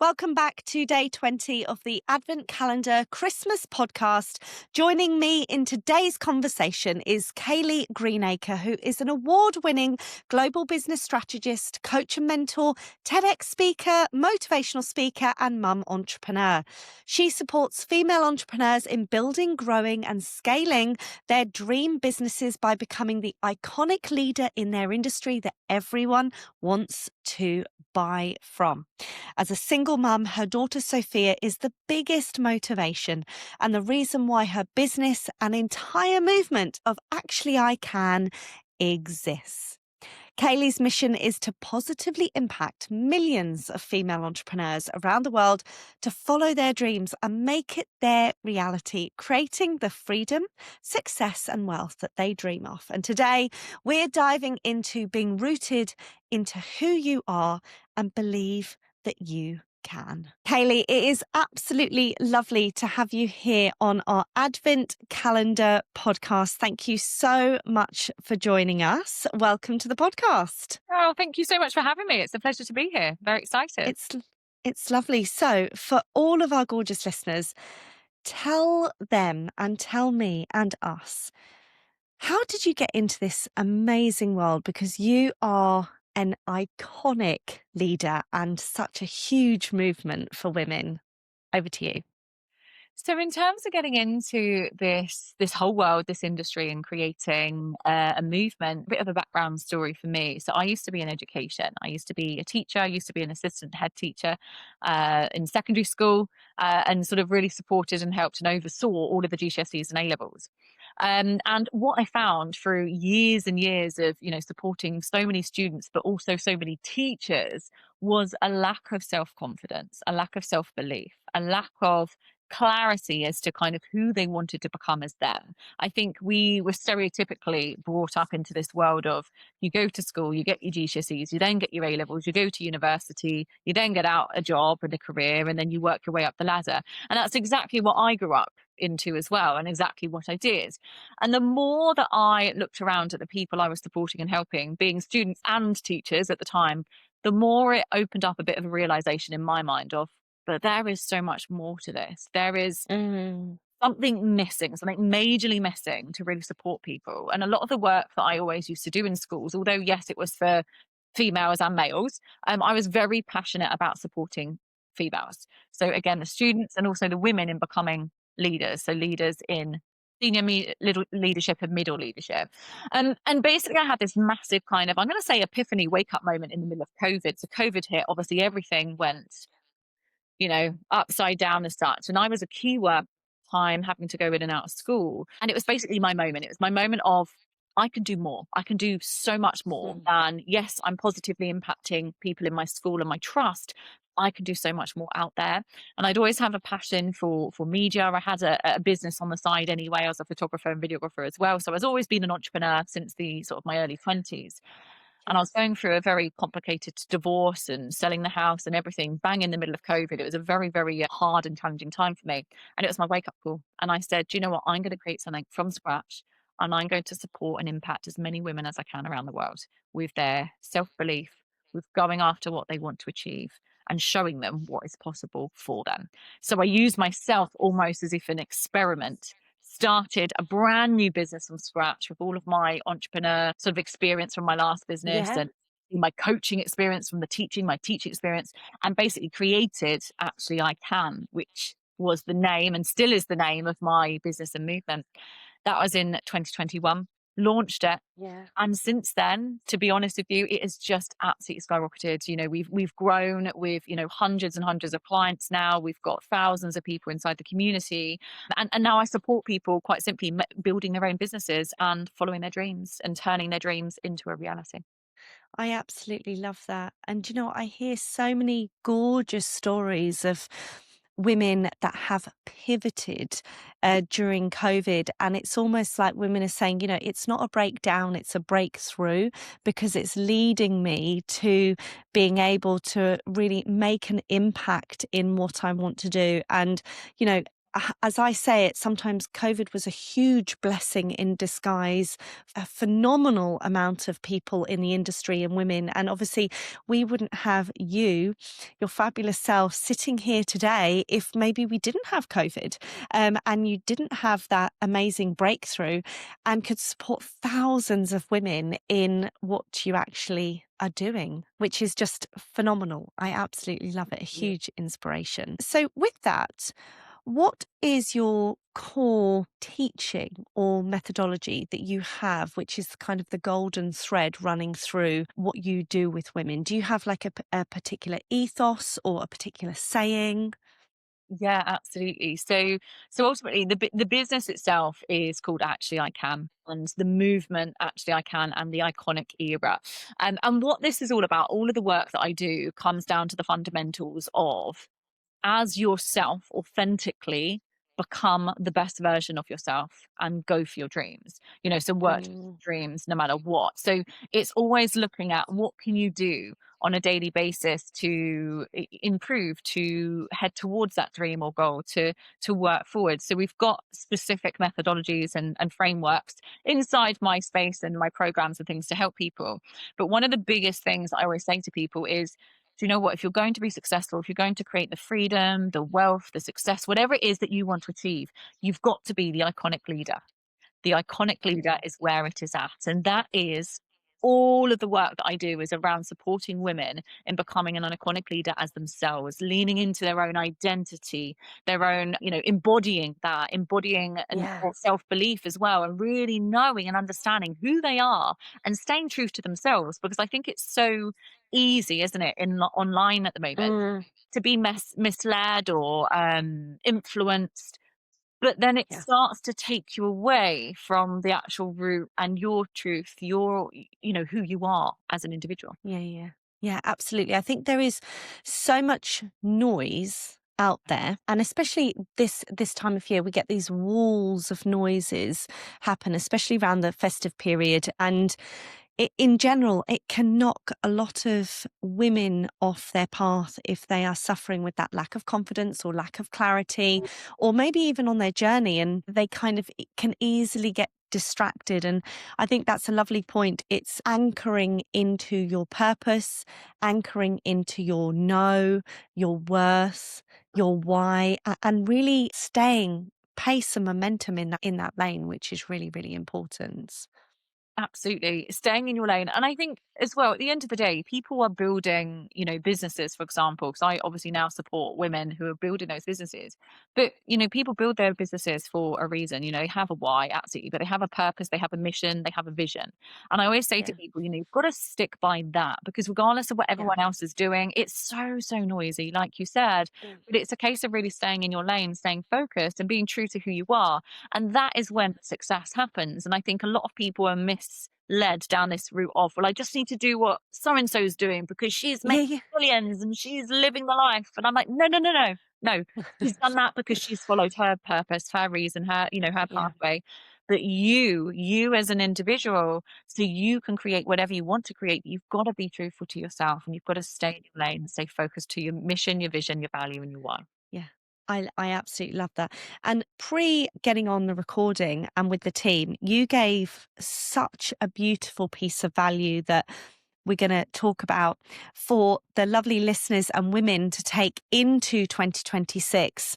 Welcome back to day 20 of the Advent Calendar Christmas podcast. Joining me in today's conversation is Kayleigh Greenacre, who is an award-winning global business strategist, coach and mentor, TEDx speaker, motivational speaker, and mum entrepreneur. She supports female entrepreneurs in building, growing, and scaling their dream businesses by becoming the iconic leader in their industry that everyone wants to buy from. As a single mum, her daughter Sophia is the biggest motivation and the reason why her business and entire movement of Actually I Can exists. Kayleigh's mission is to positively impact millions of female entrepreneurs around the world to follow their dreams and make it their reality, creating the freedom, success, and wealth that they dream of. And today, we're diving into being rooted into who you are and believe that you can. Kayleigh, it is absolutely lovely to have you here on our Advent Calendar podcast. Thank you so much for joining us. Welcome to the podcast. Oh, thank you so much for having me. It's a pleasure to be here. Very excited. It's lovely. So, for all of our gorgeous listeners, tell them and tell me and us, how did you get into this amazing world? Because you are an iconic leader and such a huge movement for women. Over to you. So, in terms of getting into this whole world, this industry, and creating a movement, a bit of a background story for me. So, I used to be in education. I used to be a teacher. I used to be an assistant head teacher in secondary school, and sort of really supported and helped and oversaw all of the GCSEs and A levels. And what I found through years and years of supporting so many students, but also so many teachers, was a lack of self confidence, a lack of self belief, a lack of clarity as to kind of who they wanted to become as them. I think we were stereotypically brought up into this world of you go to school, you get your GCSEs, you then get your A levels, you go to university, you then get out a job and a career, and then you work your way up the ladder. And that's exactly what I grew up into as well, and exactly what I did. And the more that I looked around at the people I was supporting and helping, being students and teachers at the time, the more it opened up a bit of a realization in my mind of, but there is so much more to this. There is something missing, something majorly missing to really support people. And a lot of the work that I always used to do in schools, although yes, it was for females and males, I was very passionate about supporting females. So again, the students and also the women in becoming leaders. So leaders in little leadership and middle leadership. And basically I had this massive kind of, I'm going to say, epiphany wake up moment in the middle of COVID. So COVID hit, obviously everything went upside down as such. And I was a key work time having to go in and out of school. And it was basically my moment. It was my moment of, I can do more. I can do so much more than, yes, I'm positively impacting people in my school and my trust. I can do so much more out there. And I'd always have a passion for media. I had a business on the side anyway. I was a photographer and videographer as well. So I've always been an entrepreneur since the sort of my early 20s. And I was going through a very complicated divorce and selling the house and everything, bang in the middle of COVID. It was a very, very hard and challenging time for me. And it was my wake up call. And I said, do you know what? I'm going to create something from scratch, and I'm going to support and impact as many women as I can around the world with their self belief, with going after what they want to achieve and showing them what is possible for them. So I use myself almost as if an experiment, started a brand new business from scratch with all of my entrepreneur sort of experience from my last business Yeah. and my coaching experience from my teaching experience, and basically created Actually I Can, which was the name and still is the name of my business and movement. That was in 2021, launched it. Yeah. And since then, to be honest with you, it has just absolutely skyrocketed. We've grown with, hundreds and hundreds of clients now. We've got thousands of people inside the community. And now I support people quite simply building their own businesses and following their dreams and turning their dreams into a reality. I absolutely love that. And I hear so many gorgeous stories of women that have pivoted during COVID. And it's almost like women are saying, it's not a breakdown, it's a breakthrough, because it's leading me to being able to really make an impact in what I want to do. And, as I say it, sometimes COVID was a huge blessing in disguise. A phenomenal amount of people in the industry and women. And obviously, we wouldn't have you, your fabulous self, sitting here today if maybe we didn't have COVID, and you didn't have that amazing breakthrough and could support thousands of women in what you actually are doing, which is just phenomenal. I absolutely love it. A huge inspiration. So, with that, what is your core teaching or methodology that you have, which is kind of the golden thread running through what you do with women? Do you have like a particular ethos or a particular saying? Yeah, absolutely. So ultimately, the business itself is called Actually I Can, and the movement Actually I Can, and the iconic era. And what this is all about, all of the work that I do comes down to the fundamentals of, as yourself authentically, become the best version of yourself and go for your dreams, so work towards Mm, your dreams no matter what. So it's always looking at what can you do on a daily basis to improve, to head towards that dream or goal, to work forward. So we've got specific methodologies and frameworks inside my space and my programs and things to help people. But one of the biggest things I always say to people is, do you know what? If you're going to be successful, if you're going to create the freedom, the wealth, the success, whatever it is that you want to achieve, you've got to be the iconic leader. The iconic leader mm, is where it is at. And that is all of the work that I do is around supporting women in becoming an iconic leader as themselves, leaning into their own identity, their own, embodying that, embodying yeah. self belief as well, and really knowing and understanding who they are and staying true to themselves. Because I think it's so easy, isn't it, online at the moment, Mm, to be misled or influenced, but then it yeah. starts to take you away from the actual root and your truth, who you are as an individual. Yeah, yeah. Yeah, absolutely. I think there is so much noise out there, and especially this time of year we get these walls of noises happen, especially around the festive period. And in general, it can knock a lot of women off their path if they are suffering with that lack of confidence or lack of clarity, or maybe even on their journey, and they kind of can easily get distracted. And I think that's a lovely point. It's anchoring into your purpose, anchoring into your know, your worth, your why, and really staying pace and momentum in that lane, which is really, really important. Absolutely. Staying in your lane. And I think as well, at the end of the day, people are building, businesses, for example, because I obviously now support women who are building those businesses. But, people build their businesses for a reason, they have a why, absolutely, but they have a purpose, they have a mission, they have a vision. And I always say to Yeah. people, you've got to stick by that, because regardless of what Yeah. everyone else is doing, it's so, so noisy, like you said. Mm. But it's a case of really staying in your lane, staying focused and being true to who you are, and that is when success happens. And I think a lot of people are misled down this route of, well, I just need to do what so and so is doing because she's Yeah, making yeah. millions and she's living the life. And I'm like, no, no, no, no, no. She's done that because she's followed her purpose, her reason, her Yeah. pathway. But you as an individual, so you can create whatever you want to create, you've got to be truthful to yourself, and you've got to stay in your lane, stay focused to your mission, your vision, your value, and your why. Yeah. I absolutely love that. And pre getting on the recording and with the team, you gave such a beautiful piece of value that we're going to talk about for the lovely listeners and women to take into 2026.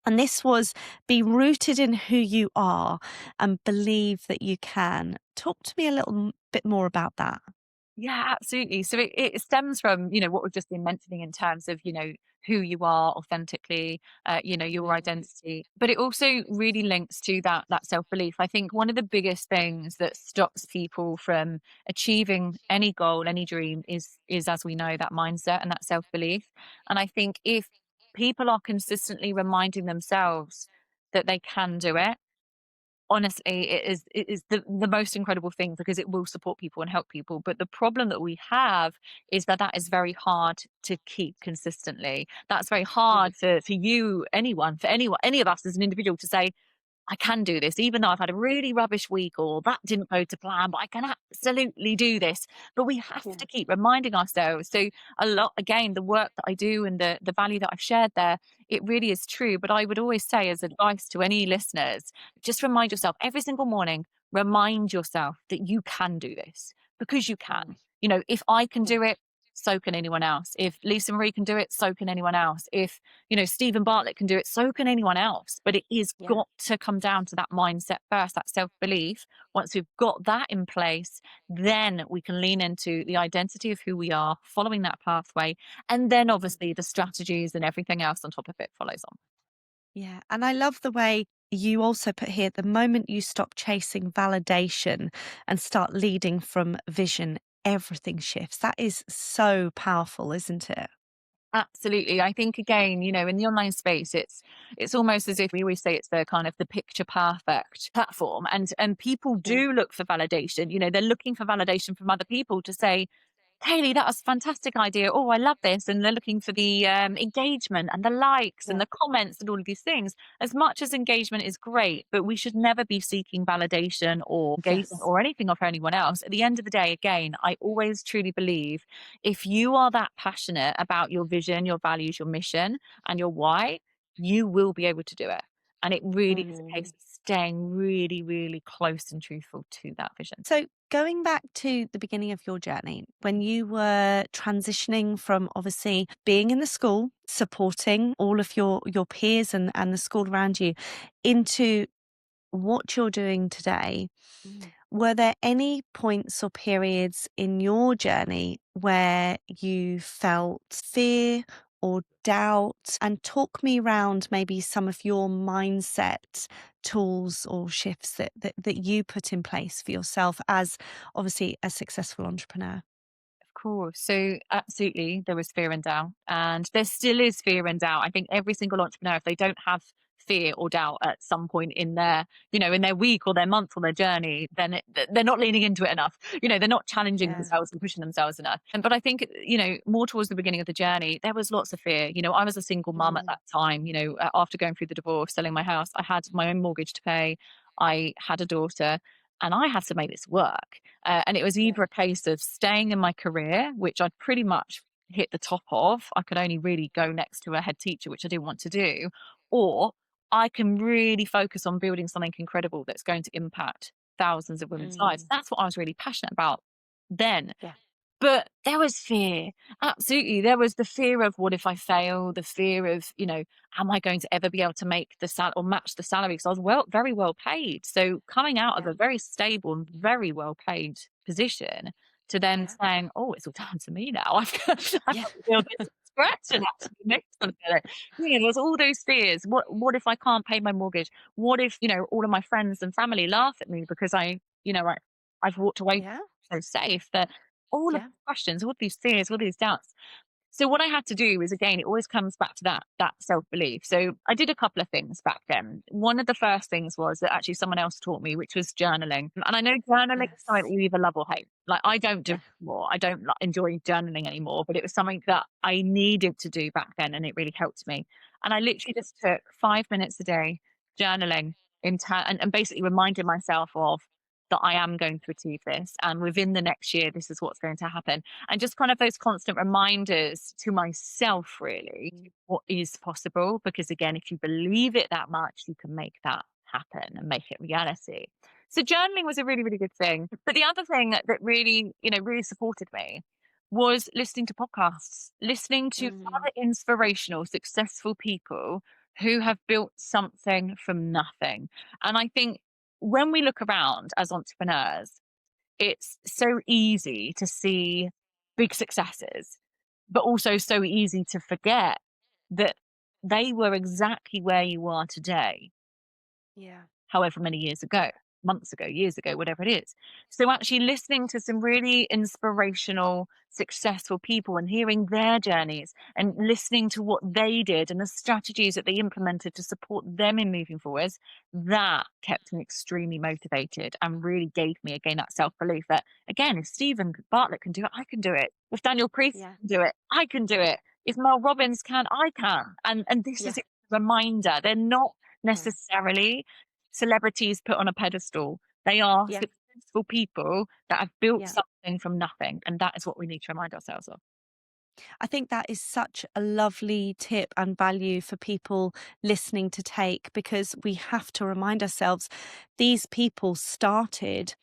And this was be rooted in who you are and believe that you can. Talk to me a little bit more about that. Yeah, absolutely. So it stems from, what we've just been mentioning in terms of, who you are authentically, your Mm. identity. But it also really links to that self-belief. I think one of the biggest things that stops people from achieving any goal, any dream is, as we know, that mindset and that self-belief. And I think if people are consistently reminding themselves that they can do it, honestly, it is the most incredible thing, because it will support people and help people. But the problem that we have is that is very hard to keep consistently. That's very Yeah. hard for you, anyone, for anyone, any of us as an individual to say, I can do this, even though I've had a really rubbish week or that didn't go to plan, but I can absolutely do this. But we have Yeah. to keep reminding ourselves. So a lot, again, the work that I do and the value that I've shared there, it really is true. But I would always say as advice to any listeners, just remind yourself every single morning, remind yourself that you can do this because you Mm. can. You know, if I can Yeah. do it, so can anyone else. If Lisa Marie can do it, so can anyone else. If Stephen Bartlett can do it, so can anyone else. But it is Yeah. got to come down to that mindset first, that self belief. Once we've got that in place, then we can lean into the identity of who we are, following that pathway. And then Mm. obviously the strategies and everything else on top of it follows on. Yeah. And I love the way you also put here the moment you stop chasing validation and start leading from vision, everything shifts. That is so powerful, isn't it? Absolutely. I think again, in the online space, it's almost as if we always say it's the kind of the picture perfect platform. And people Mm. do look for validation. They're looking for validation from other people to say, Kayleigh, that was a fantastic idea. Oh, I love this. And they're looking for the engagement and the likes and Yeah. the comments and all of these things. As much as engagement is great, but we should never be seeking validation or engagement Yes. or anything of anyone else. At the end of the day, again, I always truly believe if you are that passionate about your vision, your values, your mission, and your why, you will be able to do it. And it really is a case Mm. of staying really, really close and truthful to that vision. So, going back to the beginning of your journey, when you were transitioning from obviously being in the school, supporting all of your peers and the school around you, into what you're doing today, Mm. were there any points or periods in your journey where you felt fear or doubt? And talk me around maybe some of your mindset tools or shifts that you put in place for yourself as obviously a successful entrepreneur. Of course. So absolutely, there was fear and doubt, and there still is fear and doubt. I think every single entrepreneur, if they don't have fear or doubt at some point in their week or their month or their journey, then they're not leaning into it enough. They're not challenging Yeah. themselves and pushing themselves enough. But I think, more towards the beginning of the journey, there was lots of fear. I was a single mum at Mm. that time. After going through the divorce, selling my house, I had my own mortgage to pay. I had a daughter, and I had to make this work. And it was Yeah. either a case of staying in my career, which I'd pretty much hit the top of. I could only really go next to a head teacher, which I didn't want to do, or I can really focus on building something incredible that's going to impact thousands of women's lives. Mm. That's what I was really passionate about then. Yeah. But there was fear. Absolutely. There was the fear of what if I fail, the fear of, am I going to ever be able to make the or match the salary? Because I was very well paid. So coming out of Yeah. a very stable and very well paid position to then Yeah. saying, oh, it's all down to me now. I've Yeah. got to build this from scratch and actually make something of it. There's all those fears. What if I can't pay my mortgage? What if, all of my friends and family laugh at me because I've walked away Yeah. so safe that all of Yeah. these questions, all of these fears, all these doubts. So what I had to do is, again, it always comes back to that self-belief. So I did a couple of things back then. One of the first things was that actually someone else taught me, which was journaling. And I know journaling is something Yes. that you either love or hate. Like I don't do Yeah. it anymore. I don't enjoy journaling anymore, but it was something that I needed to do back then, and it really helped me. And I literally just took 5 minutes a day journaling and basically reminding myself of that I am going to achieve this, and within the next year, this is what's going to happen, and just kind of those constant reminders to myself, really, Mm. what is possible. Because again, if you believe it that much, you can make that happen and make it reality. So journaling was a really, really good thing. But the other thing that really, really supported me was listening to podcasts, listening to Mm. other inspirational, successful people who have built something from nothing. And I think when we look around as entrepreneurs, it's so easy to see big successes, but also so easy to forget that they were exactly where you are today Yeah. however many years ago, months ago, years ago, whatever it is. So actually listening to some really inspirational, successful people and hearing their journeys and listening to what they did and the strategies that they implemented to support them in moving forwards, that kept me extremely motivated and really gave me again that self-belief that again, if Stephen Bartlett can do it, I can do it. If Daniel Priest Yeah. can do it, I can do it. If Mel Robbins can, I can. And this Yeah. is a reminder. They're not Mm. necessarily celebrities put on a pedestal. They are Yeah. successful people that have built Yeah. something from nothing. And that is what we need to remind ourselves of. I think that is such a lovely tip and value for people listening to take, because we have to remind ourselves these people started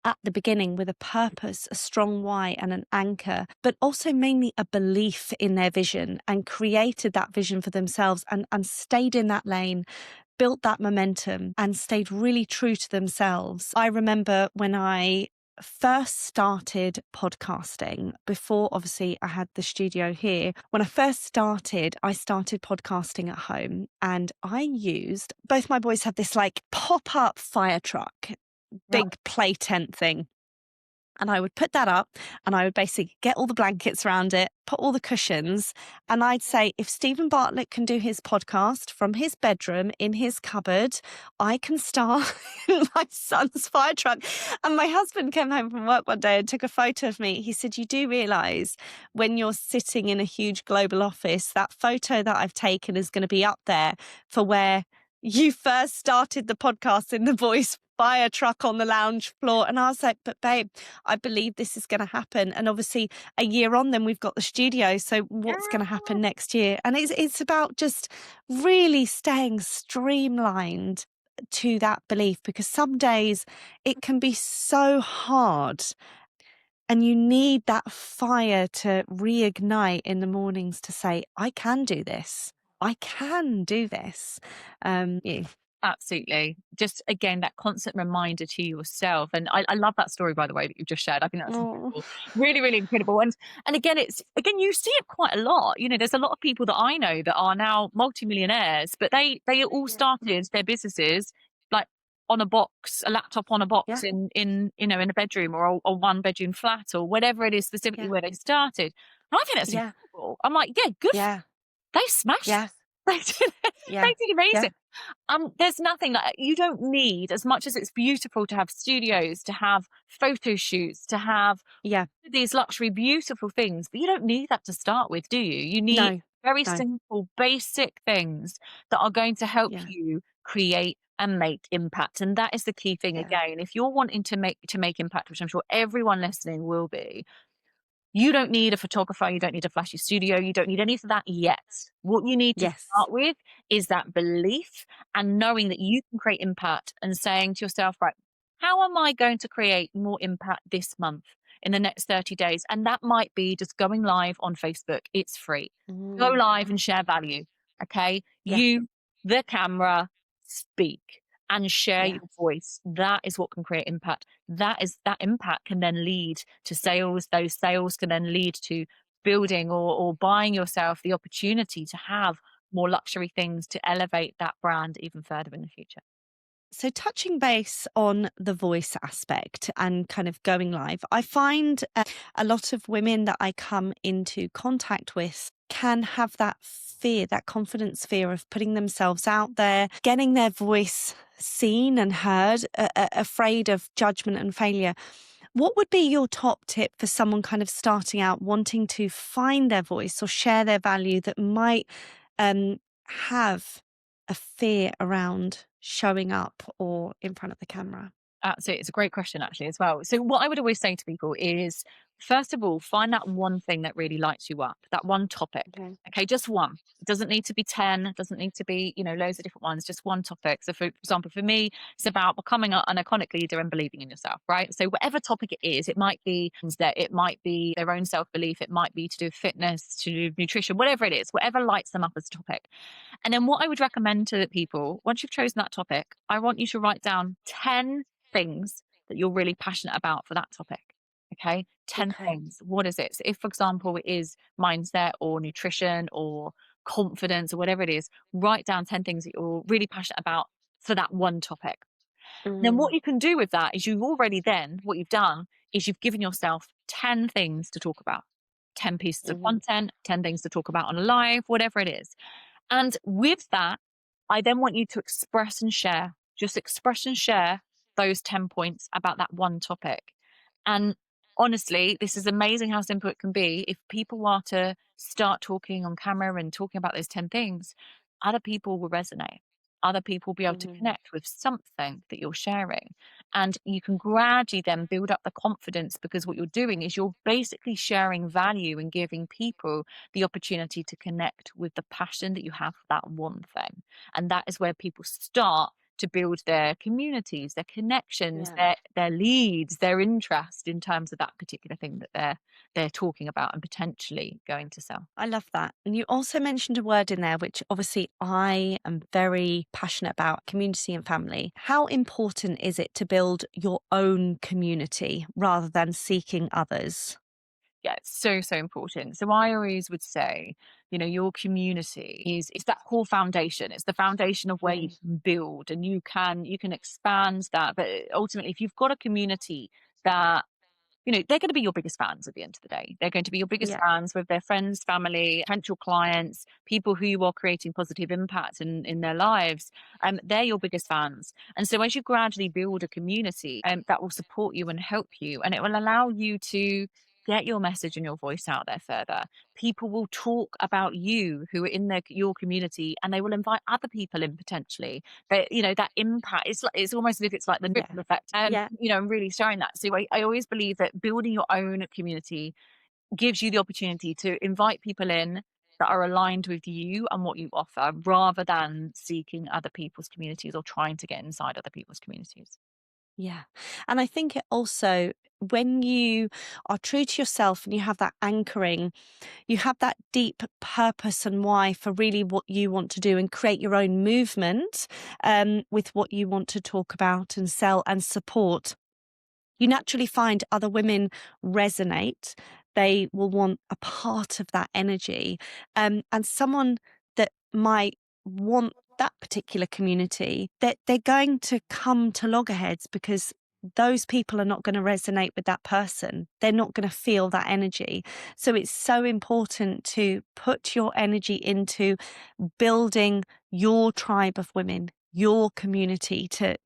at the beginning with a purpose, a strong why, and an anchor, but also mainly a belief in their vision, and created that vision for themselves, and stayed in that lane, built that momentum, and stayed really true to themselves. I remember when I first started podcasting, before obviously I had the studio here. When I started podcasting at home, and I used, both my boys have this like pop up fire truck, Right. big play tent thing. And I would put that up, and I would basically get all the blankets around it, put all the cushions. And I'd say, if Stephen Bartlett can do his podcast from his bedroom in his cupboard, I can start in my son's fire truck. And my husband came home from work one day and took a photo of me. He said, "You do realize when you're sitting in a huge global office, that photo that I've taken is going to be up there for where you first started the podcast in the voice fire truck on the lounge floor." And I was like, "But babe, I believe this is going to happen." And obviously a year on, then we've got the studio. So what's going to happen next year? And it's about just really staying streamlined to that belief, because some days it can be so hard, and you need that fire to reignite in the mornings to say, "I can do this. I can do this." Yeah. Absolutely. Just again, that constant reminder to yourself. And I love that story, by the way, that you've just shared. I think that's Oh, incredible. Really, really incredible. And again, you see it quite a lot. There's a lot of people that I know that are now multimillionaires, but they all yeah. started their businesses like on a box, a laptop on a Yeah. box in a bedroom, or a one bedroom flat, or whatever it is specifically Yeah. where they started. And I think that's Yeah. incredible. I'm like, yeah, good. Yeah. They smashed. Yeah. They did, Yeah. they did Yeah. amazing. There's nothing that you don't need, as much as it's beautiful to have studios, to have photo shoots, to have Yeah. these luxury, beautiful things, but you don't need that to start with, do you? You need No. very No. simple, basic things that are going to help Yeah. you create and make impact. And that is the key thing Yeah. again. If you're wanting to make impact, which I'm sure everyone listening will be, you don't need a photographer, you don't need a flashy studio, you don't need any of that yet. What you need to Yes. start with is that belief and knowing that you can create impact, and saying to yourself, right, how am I going to create more impact this month, in the next 30 days? And that might be just going live on Facebook. It's free. Go Mm. live and share value. Okay. Yeah. You, the camera, speak and share Yeah. your voice. That is what can create impact. That impact can then lead to sales. Those sales can then lead to building, or buying yourself the opportunity to have more luxury things to elevate that brand even further in the future. So, touching base on the voice aspect and kind of going live, I find a lot of women that I come into contact with can have that fear, that confidence fear of putting themselves out there, getting their voice seen and heard, afraid of judgment and failure. What would be your top tip for someone kind of starting out, wanting to find their voice or share their value, that might have a fear around showing up or in front of the camera? Absolutely. It's a great question, actually, as well. So, what I would always say to people is, first of all, find that one thing that really lights you up, that one topic. Okay. Okay, just one. It doesn't need to be 10, it doesn't need to be, loads of different ones, just one topic. So, for example, for me, it's about becoming an iconic leader and believing in yourself, right? So, whatever topic it is, it might be their own self belief, it might be to do with fitness, to do with nutrition, whatever it is, whatever lights them up as a topic. And then what I would recommend to people, once you've chosen that topic, I want you to write down 10 things that you're really passionate about for that topic. Okay. 10 Okay. things. What is it? So if, for example, it is mindset or nutrition or confidence or whatever it is, write down 10 things that you're really passionate about for that one topic. Then what Mm, you can do with that is, what you've done is you've given yourself 10 things to talk about, 10 pieces of mhm. content, 10 things to talk about on a live, whatever it is. And with that, I then want you to express and share, just express and share those 10 points about that one topic. And honestly, this is amazing how simple it can be. If people are to start talking on camera and talking about those 10 things, other people will resonate. other people will be able to Mhm. connect with something that you're sharing. And you can gradually then build up the confidence, because what you're doing is you're basically sharing value and giving people the opportunity to connect with the passion that you have for that one thing. And that is where people start to build their communities, their connections, Yeah. their leads, their interest in terms of that particular thing that they're talking about and potentially going to sell. I love that. And you also mentioned a word in there, which obviously I am very passionate about, community and family. How important is it to build your own community rather than seeking others? Yeah, it's so, so important. So I always would say, your community is that core foundation. It's the foundation of where you Mm. can build, and you can expand that. But ultimately, if you've got a community that, they're going to be your biggest fans at the end of the day. They're going to be your biggest Yeah. fans with their friends, family, potential clients, people who you are creating positive impact in their lives. They're your biggest fans. And so as you gradually build a community, that will support you and help you, and it will allow you to get your message and your voice out there further. People will talk about you who are in your community, and they will invite other people in potentially. But that impact, it's almost as if it's like the Yeah. ripple effect. Yeah. And really showing that. So I always believe that building your own community gives you the opportunity to invite people in that are aligned with you and what you offer, rather than seeking other people's communities or trying to get inside other people's communities. Yeah. And I think it also, when you are true to yourself and you have that anchoring, you have that deep purpose and why for really what you want to do and create your own movement with what you want to talk about and sell and support. You naturally find other women resonate. They will want a part of that energy. And someone that might want that particular community, they're going to come to loggerheads because those people are not going to resonate with that person. They're not going to feel that energy. So it's so important to put your energy into building your tribe of women, your community to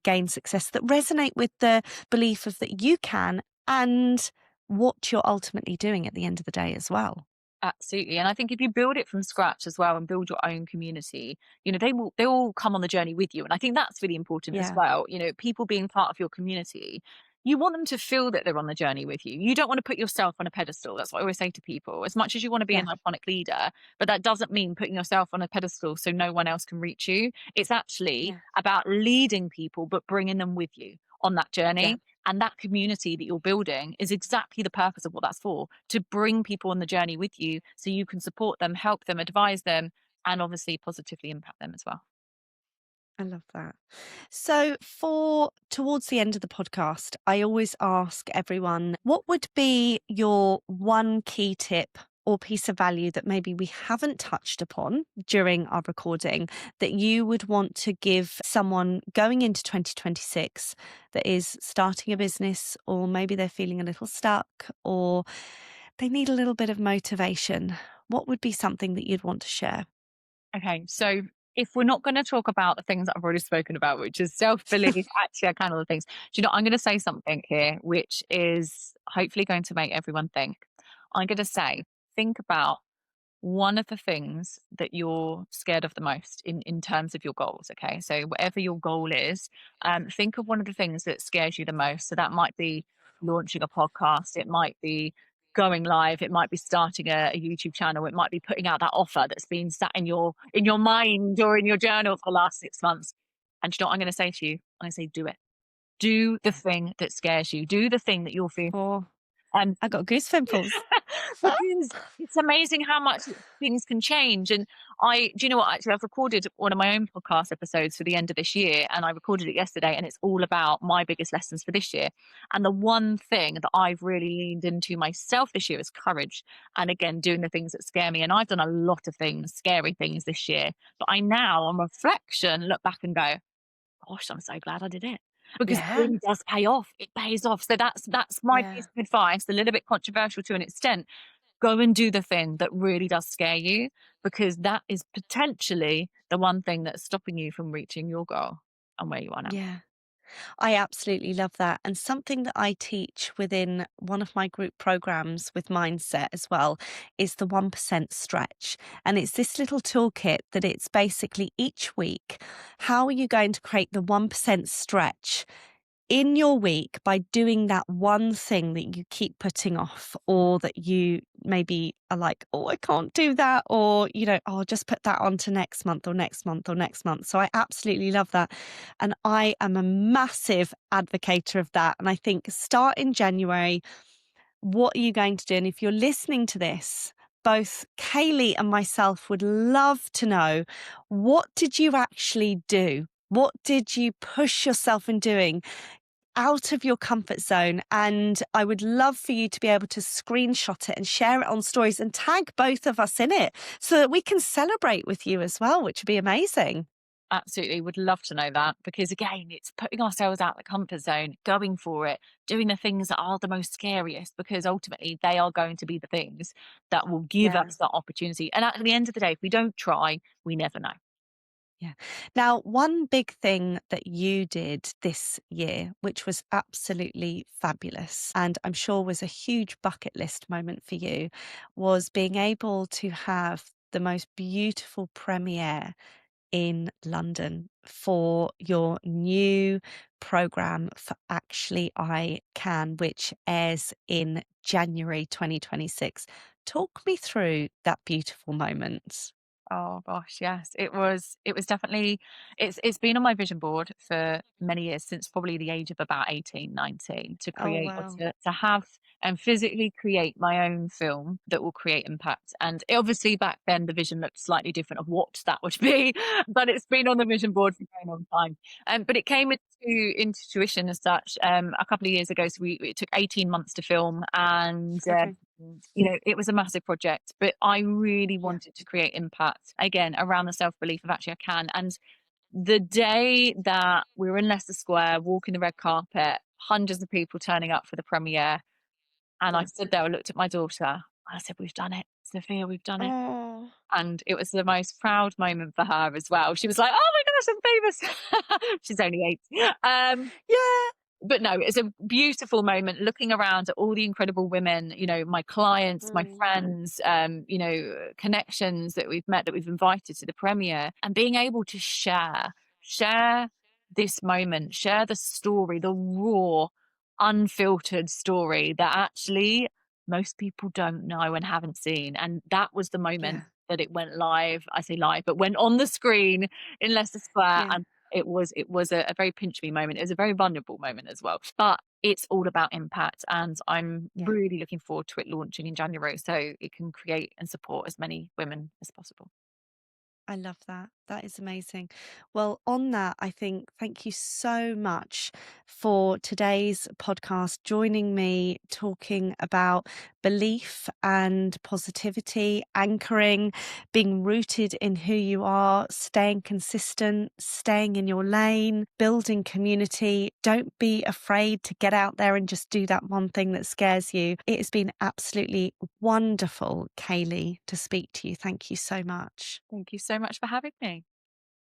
gain success that resonate with the belief of that you can and what you're ultimately doing at the end of the day as well. Absolutely. And I think if you build it from scratch as well and build your own community, they all come on the journey with you. And I think that's really important as Yeah. well. People being part of your community, you want them to feel that they're on the journey with you. You don't want to put yourself on a pedestal. That's what I always say to people. As much as you want to be an Yeah. iconic leader, but that doesn't mean putting yourself on a pedestal so no one else can reach you. It's actually Yeah. about leading people, but bringing them with you on that Yeah. journey. And that community that you're building is exactly the purpose of what that's for, to bring people on the journey with you so you can support them, help them, advise them, and obviously positively impact them as well. I love that. So, for towards the end of the podcast, I always ask everyone what would be your one key tip or piece of value that maybe we haven't touched upon during our recording that you would want to give someone going into 2026 that is starting a business, or maybe they're feeling a little stuck, or they need a little bit of motivation? What would be something that you'd want to share? Okay, so if we're not going to talk about the things that I've already spoken about, which is self belief, actually, I kind of things, I'm going to say something here, which is hopefully going to make everyone think. I'm going to say, think about one of the things that you're scared of the most in terms of your goals. Okay, so whatever your goal is, think of one of the things that scares you the most. So that might be launching a podcast, it might be going live, it might be starting a YouTube channel, it might be putting out that offer that's been sat in your mind or in your journal for the last 6 months. And what I'm going to say to you? I'm going to say, do it. Do the Yeah. thing that scares you. Do the thing that you'll feel. Or Um, I got goose pimples. because it's amazing how much things can change. And do you know what? Actually, I've recorded one of my own podcast episodes for the end of this year, and I recorded it yesterday, and it's all about my biggest lessons for this year. And the one thing that I've really leaned into myself this year is courage. And again, doing the things that scare me. And I've done a lot of things, scary things this year, but I now, on reflection, look back and go, gosh, I'm so glad I did it. Because it Yeah. really does pay off. It pays off. So that's my piece Yeah. of advice, a little bit controversial to an extent. Go and do the thing that really does scare you, because that is potentially the one thing that's stopping you from reaching your goal and where you are now. Yeah. I absolutely love that. And something that I teach within one of my group programs with mindset as well is the 1% stretch. And it's this little toolkit that it's basically each week, how are you going to create the 1% stretch in your week by doing that one thing that you keep putting off, or that you maybe are like, oh, I can't do that, or, oh, I'll just put that on to next month or next month or next month. So I absolutely love that. And I am a massive advocator of that. And I think start in January. What are you going to do? And if you're listening to this, both Kayleigh and myself would love to know, what did you actually do? What did you push yourself in doing out of your comfort zone? And I would love for you to be able to screenshot it and share it on stories and tag both of us in it so that we can celebrate with you as well, which would be amazing. Absolutely, would love to know that because again, it's putting ourselves out the comfort zone, going for it, doing the things that are the most scariest because ultimately they are going to be the things that will give Yeah. us that opportunity. And at the end of the day, if we don't try, we never know. Yeah. Now, one big thing that you did this year, which was absolutely fabulous, and I'm sure was a huge bucket list moment for you, was being able to have the most beautiful premiere in London for your new program for Actually I Can, which airs in January 2026. Talk me through that beautiful moment. Oh gosh, yes. It was definitely it's been on my vision board for many years, since probably the age of about 18, 19, to Oh, create or wow. to have and physically create my own film that will create impact. And obviously back then the vision looked slightly different of what that would be, but it's been on the vision board for a very long time. But it came into fruition as such a couple of years ago. So it took 18 months to film, and Okay. it was a massive project, but I really Yeah. wanted to create impact again around the self belief of actually I can. And the day that we were in Leicester Square, walking the red carpet, hundreds of people turning up for the premiere, and I Yeah. stood there, I looked at my daughter, and I said, "We've done it, Sophia, we've done it." Oh, And it was the most proud moment for her as well. She was like, "Oh my gosh, I'm famous." She's only 8. yeah. But no, it's a beautiful moment looking around at all the incredible women, my clients, my Mm, friends, connections that we've met, that we've invited to the premiere, and being able to share this moment, share the story, the raw, unfiltered story that actually most people don't know and haven't seen. And that was the moment yeah. that it went live. I say live, but went on the screen in Leicester Square, Yeah. and it was a very pinch me moment. It was a very vulnerable moment as well. But it's all about impact, and I'm Yeah. really looking forward to it launching in January so it can create and support as many women as possible. I love that. That is amazing. Well, on that, I think thank you so much for today's podcast, joining me talking about belief and positivity, anchoring, being rooted in who you are, staying consistent, staying in your lane, building community. Don't be afraid to get out there and just do that one thing that scares you. It has been absolutely wonderful, Kayleigh, to speak to you. Thank you so much. Thank you so much for having me.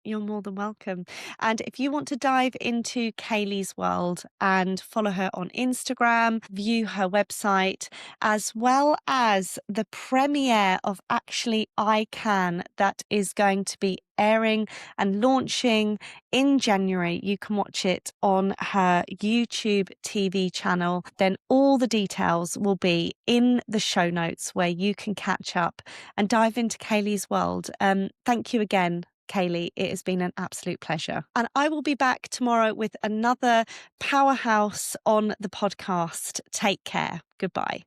You're more than welcome. And if you want to dive into Kayleigh's world and follow her on Instagram, view her website, as well as the premiere of Actually I Can, that is going to be airing and launching in January. You can watch it on her YouTube TV channel. Then all the details will be in the show notes where you can catch up and dive into Kayleigh's world. Thank you again, Kayleigh. It has been an absolute pleasure. And I will be back tomorrow with another powerhouse on the podcast. Take care. Goodbye.